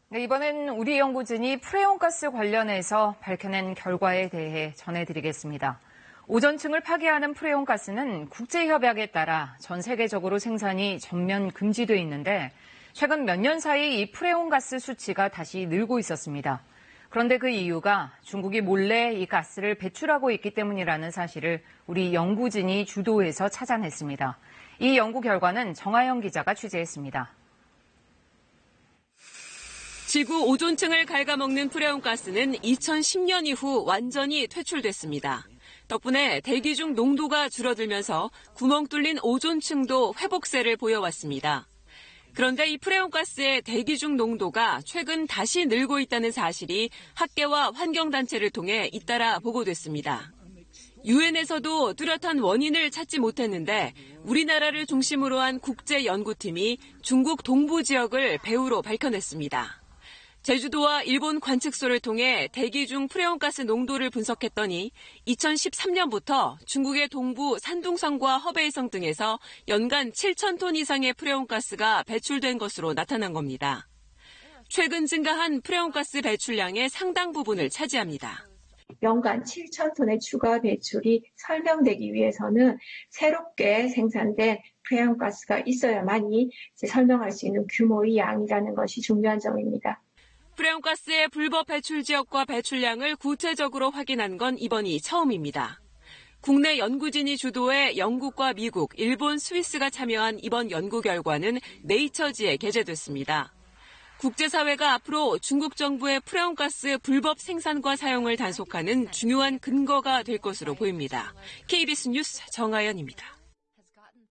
네, 이번엔 우리 연구진이 프레온가스 관련해서 밝혀낸 결과에 대해 전해드리겠습니다. 오존층을 파괴하는 프레온가스는 국제협약에 따라 전 세계적으로 생산이 전면 금지돼 있는데 최근 몇 년 사이 이 프레온가스 수치가 다시 늘고 있었습니다. 그런데 그 이유가 중국이 몰래 이 가스를 배출하고 있기 때문이라는 사실을 우리 연구진이 주도해서 찾아냈습니다. 이 연구 결과는 정하영 기자가 취재했습니다. 지구 오존층을 갉아먹는 프레온가스는 2010년 이후 완전히 퇴출됐습니다. 덕분에 대기 중 농도가 줄어들면서 구멍 뚫린 오존층도 회복세를 보여왔습니다. 그런데 이 프레온가스의 대기 중 농도가 최근 다시 늘고 있다는 사실이 학계와 환경단체를 통해 잇따라 보고됐습니다. 유엔에서도 뚜렷한 원인을 찾지 못했는데 우리나라를 중심으로 한 국제연구팀이 중국 동부 지역을 배후로 밝혀냈습니다. 제주도와 일본 관측소를 통해 대기 중 프레온가스 농도를 분석했더니 2013년부터 중국의 동부 산둥성과 허베이성 등에서 연간 7,000톤 이상의 프레온가스가 배출된 것으로 나타난 겁니다. 최근 증가한 프레온가스 배출량의 상당 부분을 차지합니다. 연간 7,000톤의 추가 배출이 설명되기 위해서는 새롭게 생산된 프레온가스가 있어야만이 설명할 수 있는 규모의 양이라는 것이 중요한 점입니다. 프레온가스의 불법 배출 지역과 배출량을 구체적으로 확인한 건 이번이 처음입니다. 국내 연구진이 주도해 영국과 미국, 일본, 스위스가 참여한 이번 연구 결과는 네이처지에 게재됐습니다. 국제사회가 앞으로 중국 정부의 프레온가스 불법 생산과 사용을 단속하는 중요한 근거가 될 것으로 보입니다. KBS 뉴스 정하연입니다.